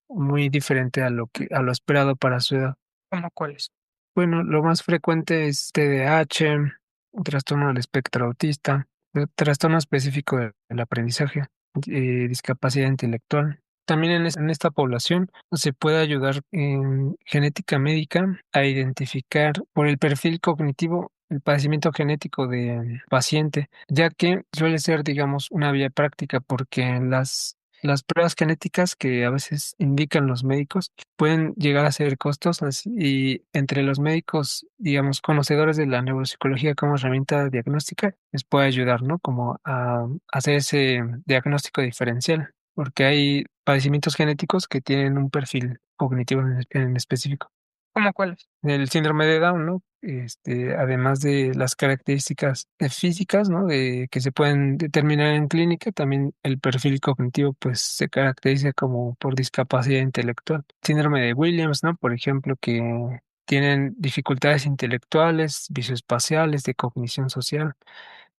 muy diferente a lo esperado para su edad. ¿Cómo cuáles? Bueno, lo más frecuente es TDAH, un trastorno del espectro autista, trastorno específico del aprendizaje, discapacidad intelectual. También en esta población se puede ayudar en genética médica a identificar por el perfil cognitivo el padecimiento genético del paciente, ya que suele ser, digamos, una vía práctica porque las pruebas genéticas que a veces indican los médicos pueden llegar a ser costosas y entre los médicos, digamos, conocedores de la neuropsicología como herramienta diagnóstica, les puede ayudar, ¿no? Como a hacer ese diagnóstico diferencial, porque hay padecimientos genéticos que tienen un perfil cognitivo en específico. ¿Cómo cuáles? El síndrome de Down, ¿no? Además de las características físicas, ¿no? De que se pueden determinar en clínica, también el perfil cognitivo, pues, se caracteriza como por discapacidad intelectual. Síndrome de Williams, ¿no? Por ejemplo, que tienen dificultades intelectuales, visoespaciales, de cognición social.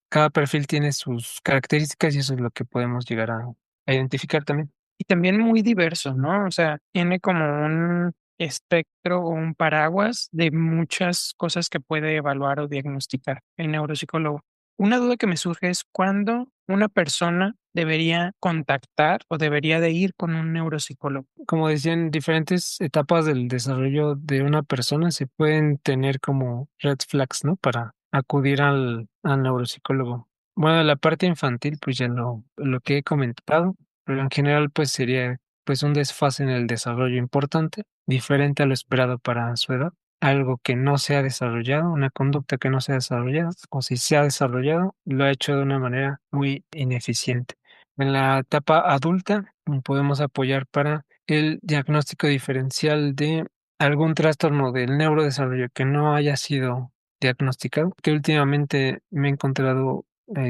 Cada perfil tiene sus características y eso es lo que podemos llegar a identificar también. Y también muy diverso, ¿no? O sea, tiene como un espectro o un paraguas de muchas cosas que puede evaluar o diagnosticar el neuropsicólogo. Una duda que me surge es cuándo una persona debería contactar o debería de ir con un neuropsicólogo. Como decía, en diferentes etapas del desarrollo de una persona se pueden tener como red flags, ¿no? Para acudir al neuropsicólogo. Bueno, la parte infantil, pues ya lo que he comentado, pero en general, pues sería pues un desfase en el desarrollo importante, diferente a lo esperado para su edad. Algo que no se ha desarrollado, una conducta que no se ha desarrollado, o si se ha desarrollado, lo ha hecho de una manera muy ineficiente. En la etapa adulta, podemos apoyar para el diagnóstico diferencial de algún trastorno del neurodesarrollo que no haya sido diagnosticado, que últimamente me he encontrado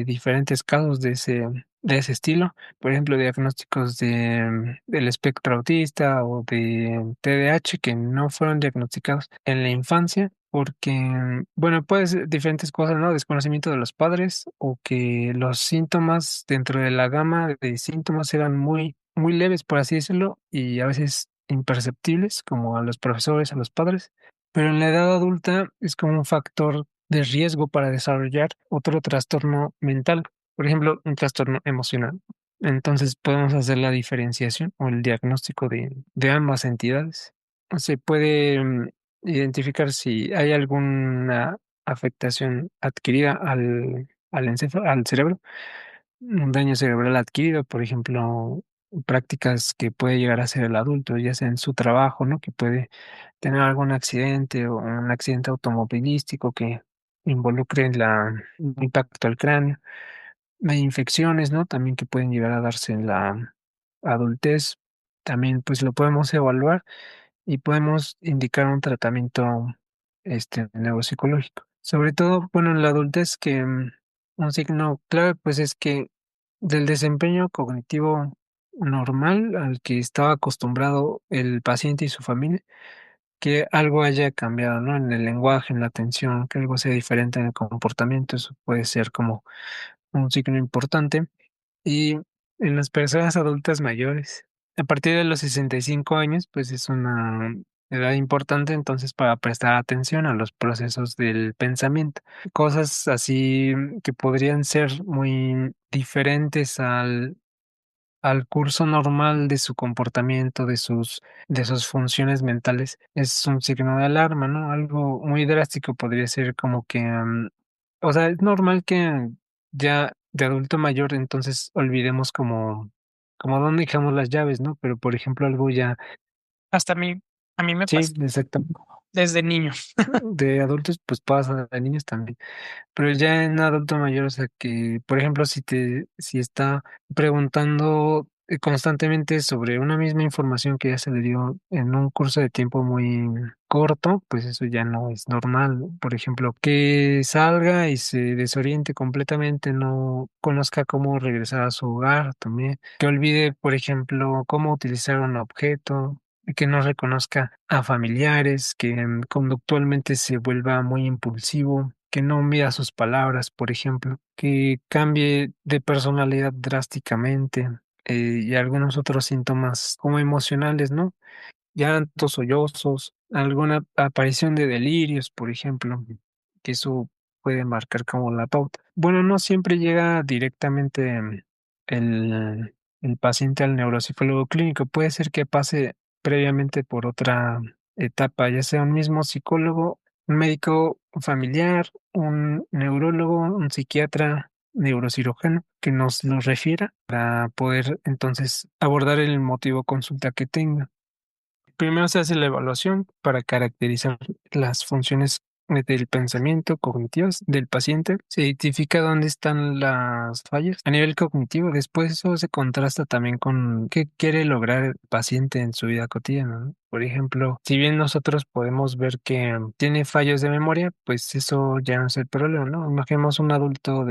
diferentes casos de ese estilo, por ejemplo, diagnósticos del espectro autista o de TDAH que no fueron diagnosticados en la infancia. Porque, bueno, puede ser diferentes cosas, ¿no? Desconocimiento de los padres o que los síntomas dentro de la gama de síntomas eran muy leves, por así decirlo, y a veces imperceptibles, como a los profesores, a los padres. Pero en la edad adulta es como un factor de riesgo para desarrollar otro trastorno mental, por ejemplo, un trastorno emocional. Entonces podemos hacer la diferenciación o el diagnóstico de ambas entidades. Se puede identificar si hay alguna afectación adquirida al cerebro, un daño cerebral adquirido, por ejemplo, prácticas que puede llegar a hacer el adulto, ya sea en su trabajo, ¿no? Que puede tener algún accidente o un accidente automovilístico que involucre un impacto al cráneo. Hay infecciones, ¿no? También que pueden llegar a darse en la adultez. También, pues lo podemos evaluar y podemos indicar un tratamiento neuropsicológico. Sobre todo, bueno, en la adultez que un signo clave pues es que del desempeño cognitivo normal al que estaba acostumbrado el paciente y su familia, que algo haya cambiado, ¿no? En el lenguaje, en la atención, que algo sea diferente en el comportamiento, eso puede ser como un signo importante. Y en las personas adultas mayores, a partir de los 65 años, pues es una edad importante entonces para prestar atención a los procesos del pensamiento. Cosas así que podrían ser muy diferentes al curso normal de su comportamiento, de sus funciones mentales, es un signo de alarma, ¿no? Algo muy drástico podría ser como que, o sea, es normal que ya de adulto mayor entonces olvidemos como dónde dejamos las llaves, ¿no? Pero por ejemplo algo ya, Hasta a mí me sí, pasa exacto. desde niño. De adultos pues pasa, de niños también. Pero ya en adulto mayor, o sea que, por ejemplo, si está preguntando constantemente sobre una misma información que ya se le dio en un curso de tiempo muy corto, pues eso ya no es normal. Por ejemplo, que salga y se desoriente completamente, no conozca cómo regresar a su hogar también, que olvide, por ejemplo, cómo utilizar un objeto, que no reconozca a familiares, que conductualmente se vuelva muy impulsivo, que no mida sus palabras, por ejemplo, que cambie de personalidad drásticamente, y algunos otros síntomas como emocionales, ¿no? Llantos, sollozos, alguna aparición de delirios, por ejemplo, que eso puede marcar como la pauta. Bueno, no siempre llega directamente el paciente al neuropsicólogo clínico, puede ser que pase previamente por otra etapa, ya sea un mismo psicólogo, un médico familiar, un neurólogo, un psiquiatra, neurocirujano, que nos lo refiera para poder entonces abordar el motivo de consulta que tenga. Primero se hace la evaluación para caracterizar las funciones del pensamiento cognitivas del paciente. Se identifica dónde están las fallas a nivel cognitivo. Después eso se contrasta también con qué quiere lograr el paciente en su vida cotidiana, ¿no? Por ejemplo, si bien nosotros podemos ver que tiene fallos de memoria, pues eso ya no es el problema, ¿no? Imaginemos un adulto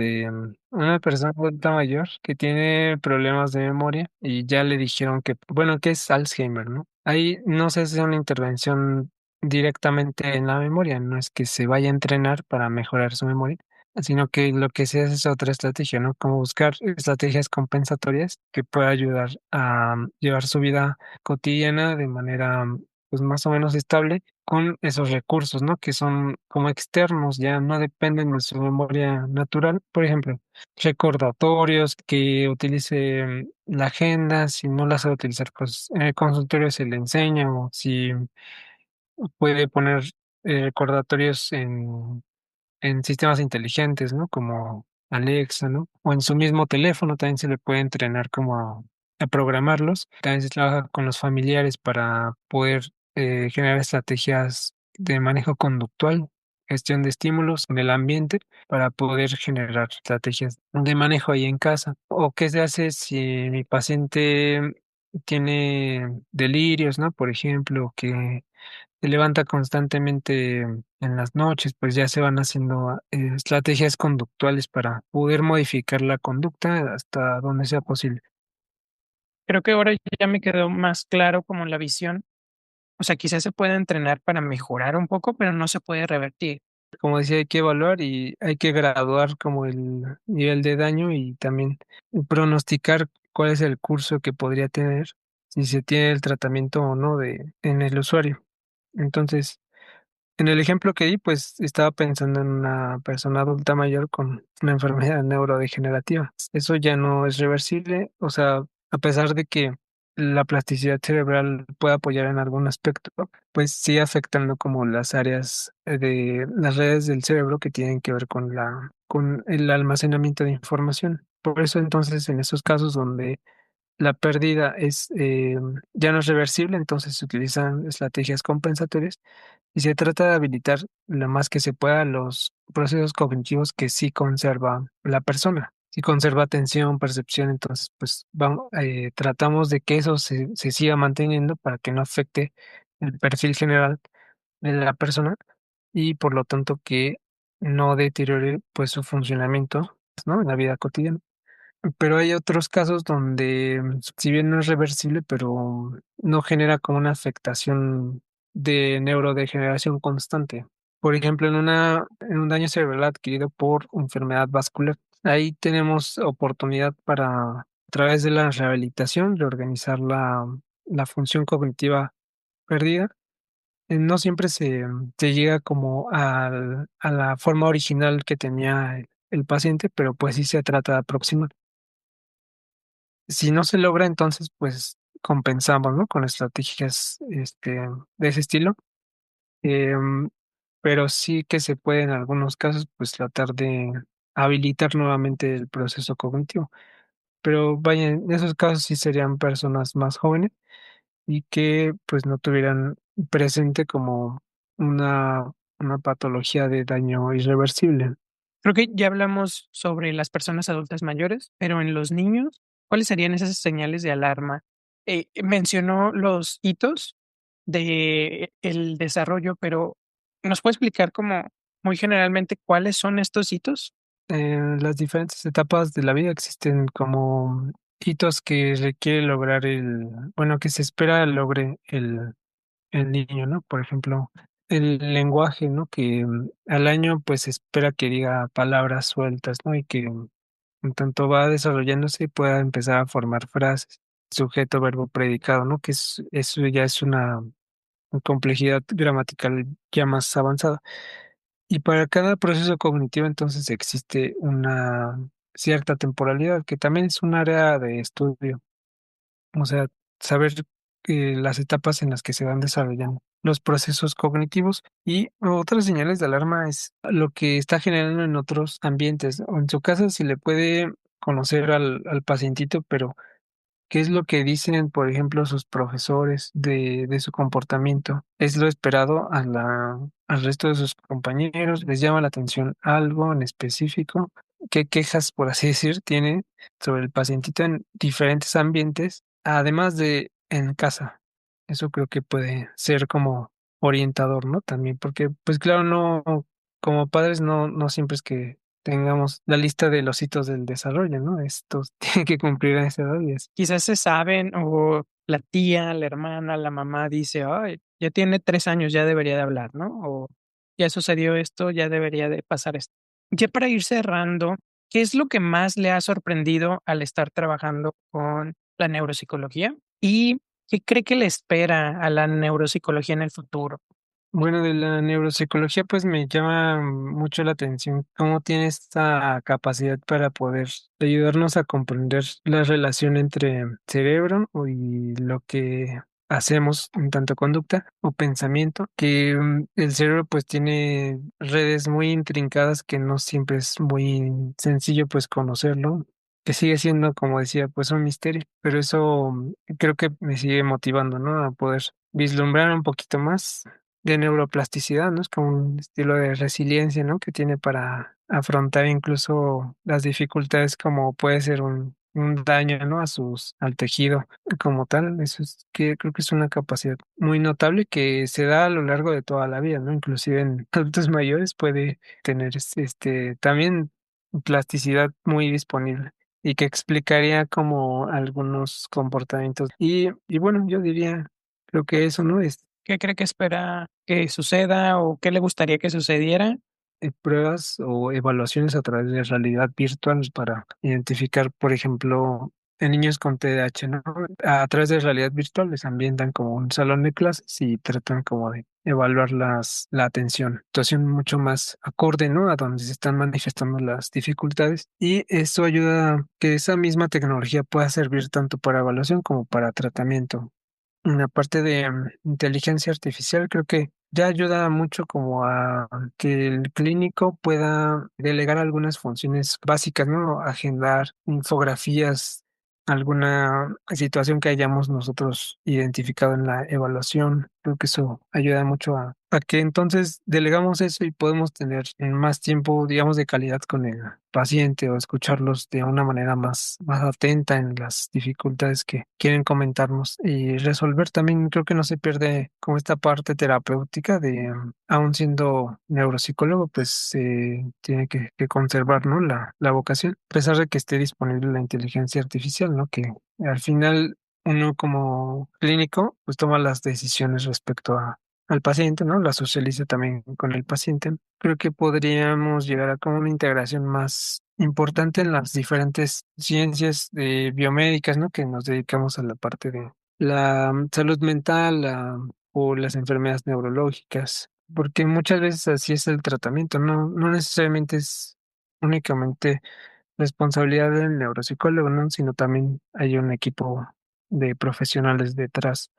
una persona adulta mayor que tiene problemas de memoria y ya le dijeron que, bueno, que es Alzheimer, ¿no? Ahí no se hace una intervención directamente en la memoria, no es que se vaya a entrenar para mejorar su memoria, sino que lo que se hace es otra estrategia, ¿no? Como buscar estrategias compensatorias que pueda ayudar a llevar su vida cotidiana de manera pues más o menos estable con esos recursos, ¿no? Que son como externos, ya no dependen de su memoria natural. Por ejemplo, recordatorios, que utilice la agenda, si no la sabe utilizar, pues en el consultorio se le enseña, o si puede poner recordatorios en sistemas inteligentes, ¿no? Como Alexa, ¿no? O en su mismo teléfono también se le puede entrenar como a programarlos. También se trabaja con los familiares para poder generar estrategias de manejo conductual, gestión de estímulos en el ambiente, para poder generar estrategias de manejo ahí en casa. O qué se hace si mi paciente tiene delirios, ¿no? Por ejemplo, que se levanta constantemente en las noches, pues ya se van haciendo estrategias conductuales para poder modificar la conducta hasta donde sea posible. Creo que ahora ya me quedó más claro como la visión. O sea, quizás se puede entrenar para mejorar un poco, pero no se puede revertir. Como decía, hay que evaluar y hay que graduar como el nivel de daño y también pronosticar cuál es el curso que podría tener, si se tiene el tratamiento o no en el usuario. Entonces, en el ejemplo que di, pues estaba pensando en una persona adulta mayor con una enfermedad neurodegenerativa. Eso ya no es reversible, o sea, a pesar de que la plasticidad cerebral puede apoyar en algún aspecto, pues sigue afectando como las áreas de las redes del cerebro que tienen que ver con el almacenamiento de información. Por eso entonces en esos casos donde la pérdida ya no es reversible, entonces se utilizan estrategias compensatorias y se trata de habilitar lo más que se pueda los procesos cognitivos que sí conserva la persona. Si conserva atención, percepción, entonces pues tratamos de que eso se siga manteniendo para que no afecte el perfil general de la persona y por lo tanto que no deteriore pues su funcionamiento, ¿no? En la vida cotidiana. Pero hay otros casos donde, si bien no es reversible, pero no genera como una afectación de neurodegeneración constante. Por ejemplo, en un daño cerebral adquirido por enfermedad vascular. Ahí tenemos oportunidad para, a través de la rehabilitación, reorganizar la función cognitiva perdida. No siempre se llega como a la forma original que tenía el paciente, pero pues sí se trata de aproximar. Si no se logra, entonces pues compensamos, ¿no? Con estrategias de ese estilo. Em, pero sí que se puede en algunos casos pues tratar de habilitar nuevamente el proceso cognitivo. Pero vaya, en esos casos sí serían personas más jóvenes y que pues no tuvieran presente como una patología de daño irreversible. Creo que ya hablamos sobre las personas adultas mayores, pero en los niños, ¿cuáles serían esas señales de alarma? Mencionó los hitos de el desarrollo, pero ¿nos puede explicar como muy generalmente cuáles son estos hitos? En las diferentes etapas de la vida existen como hitos que requiere lograr bueno, que se espera logre el niño, ¿no? Por ejemplo, el lenguaje, ¿no? Que al año pues se espera que diga palabras sueltas, ¿no? Y que en tanto va desarrollándose pueda empezar a formar frases, sujeto, verbo, predicado, ¿no? Que eso ya es una complejidad gramatical ya más avanzada. Y para cada proceso cognitivo entonces existe una cierta temporalidad, que también es un área de estudio. O sea, saber las etapas en las que se van desarrollando los procesos cognitivos y otras señales de alarma es lo que está generando en otros ambientes. O en su caso, si le puede conocer al pacientito, pero ¿qué es lo que dicen, por ejemplo, sus profesores de su comportamiento? ¿Es lo esperado al resto de sus compañeros? ¿Les llama la atención algo en específico? ¿Qué quejas, por así decir, tiene sobre el pacientito en diferentes ambientes, además de en casa? Eso creo que puede ser como orientador, ¿no? También, porque, pues claro, no, como padres no siempre es que tengamos la lista de los hitos del desarrollo, ¿no? Estos tienen que cumplir a esa edad y es. Quizás se saben o la tía, la hermana, la mamá dice, ay, ya tiene 3 años, ya debería de hablar, ¿no? O ya sucedió esto, ya debería de pasar esto. Ya para ir cerrando, ¿qué es lo que más le ha sorprendido al estar trabajando con la neuropsicología? ¿Y qué cree que le espera a la neuropsicología en el futuro? Bueno, de la neuropsicología, pues me llama mucho la atención cómo tiene esta capacidad para poder ayudarnos a comprender la relación entre cerebro y lo que hacemos en tanto conducta o pensamiento, que el cerebro pues tiene redes muy intrincadas que no siempre es muy sencillo pues conocerlo, que sigue siendo, como decía, pues un misterio, pero eso creo que me sigue motivando, ¿no? A poder vislumbrar un poquito más de neuroplasticidad, ¿no? Es como un estilo de resiliencia, ¿no? Que tiene para afrontar incluso las dificultades como puede ser un daño, ¿no? Al tejido como tal. Eso es que creo que es una capacidad muy notable que se da a lo largo de toda la vida, ¿no? Inclusive en adultos mayores puede tener también plasticidad muy disponible y que explicaría como algunos comportamientos. Y bueno, yo diría, creo que eso, ¿no? ¿Qué cree que espera que suceda o qué le gustaría que sucediera? Pruebas o evaluaciones a través de realidad virtual para identificar, por ejemplo, en niños con TDAH, ¿no? A través de realidad virtual les ambientan como un salón de clases y tratan como de evaluar la atención, situación mucho más acorde, ¿no? A donde se están manifestando las dificultades y eso ayuda a que esa misma tecnología pueda servir tanto para evaluación como para tratamiento. En la parte de inteligencia artificial, creo que ya ayuda mucho como a que el clínico pueda delegar algunas funciones básicas, ¿no? Agendar infografías, alguna situación que hayamos nosotros identificado en la evaluación. Creo que eso ayuda mucho a que entonces delegamos eso y podemos tener más tiempo, digamos, de calidad con el paciente o escucharlos de una manera más atenta en las dificultades que quieren comentarnos y resolver también. Creo que no se pierde como esta parte terapéutica de, aún siendo neuropsicólogo, pues tiene que conservar, ¿no? La vocación, a pesar de que esté disponible la inteligencia artificial, ¿no? Que al final uno como clínico, pues toma las decisiones respecto al paciente, ¿no? La socializa también con el paciente. Creo que podríamos llegar a como una integración más importante en las diferentes ciencias biomédicas, ¿no? Que nos dedicamos a la parte de la salud mental, o las enfermedades neurológicas, porque muchas veces así es el tratamiento, no necesariamente es únicamente responsabilidad del neuropsicólogo, ¿no? Sino también hay un equipo de profesionales detrás.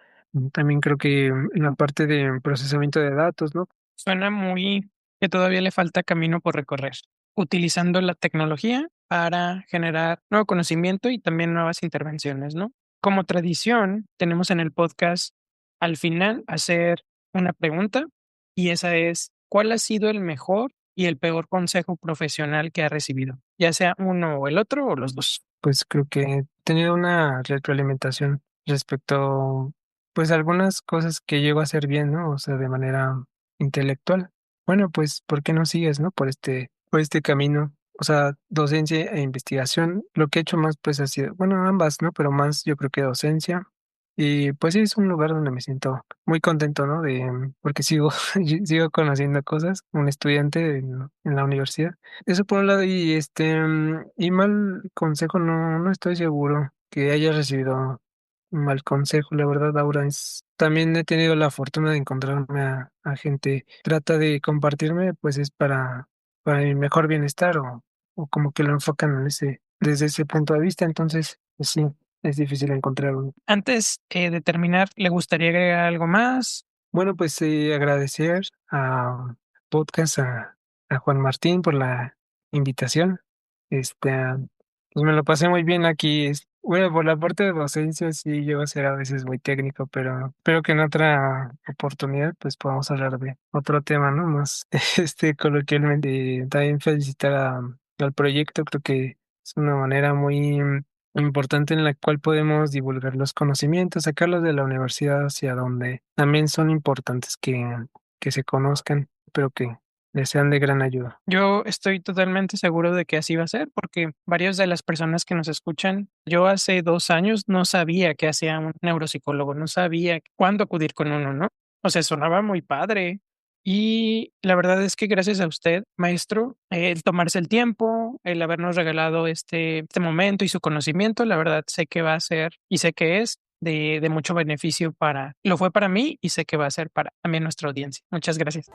También creo que en la parte de procesamiento de datos, ¿no? Suena muy que todavía le falta camino por recorrer, utilizando la tecnología para generar nuevo conocimiento y también nuevas intervenciones, ¿no? Como tradición, tenemos en el podcast al final hacer una pregunta y esa es, ¿cuál ha sido el mejor y el peor consejo profesional que ha recibido? Ya sea uno o el otro o los dos. Pues creo que he tenido una retroalimentación respecto, pues algunas cosas que llego a hacer bien, ¿no? O sea, de manera intelectual. Bueno, pues, ¿por qué no sigues, no? Por este camino. O sea, docencia e investigación. Lo que he hecho más, pues, ha sido, bueno, ambas, ¿no? Pero más yo creo que docencia. Y pues sí, es un lugar donde me siento muy contento, ¿no? Porque sigo, sigo conociendo cosas, un estudiante en la universidad. Eso por un lado, y y mal consejo, no estoy seguro que haya recibido un mal consejo, la verdad, Aura. También he tenido la fortuna de encontrarme a gente que trata de compartirme, pues es para mi mejor bienestar, o como que lo enfocan desde ese punto de vista. Entonces, pues sí, es difícil encontrar un. Antes de terminar, ¿le gustaría agregar algo más? Bueno, pues agradecer a podcast a Juan Martín por la invitación. Pues me lo pasé muy bien aquí. Bueno, por la parte de docencia sí llego a ser a veces muy técnico, pero espero que en otra oportunidad pues podamos hablar de otro tema, ¿no? Más coloquialmente. También felicitar al proyecto. Creo que es una manera muy importante en la cual podemos divulgar los conocimientos, sacarlos de la universidad hacia donde también son importantes que se conozcan, pero que les sean de gran ayuda. Yo estoy totalmente seguro de que así va a ser, porque varias de las personas que nos escuchan, yo hace 2 años no sabía qué hacía un neuropsicólogo, no sabía cuándo acudir con uno, ¿no? O sea, sonaba muy padre. Y la verdad es que gracias a usted, maestro, el tomarse el tiempo, el habernos regalado este momento y su conocimiento, la verdad sé que va a ser y sé que es de mucho beneficio lo fue para mí y sé que va a ser para también nuestra audiencia. Muchas gracias.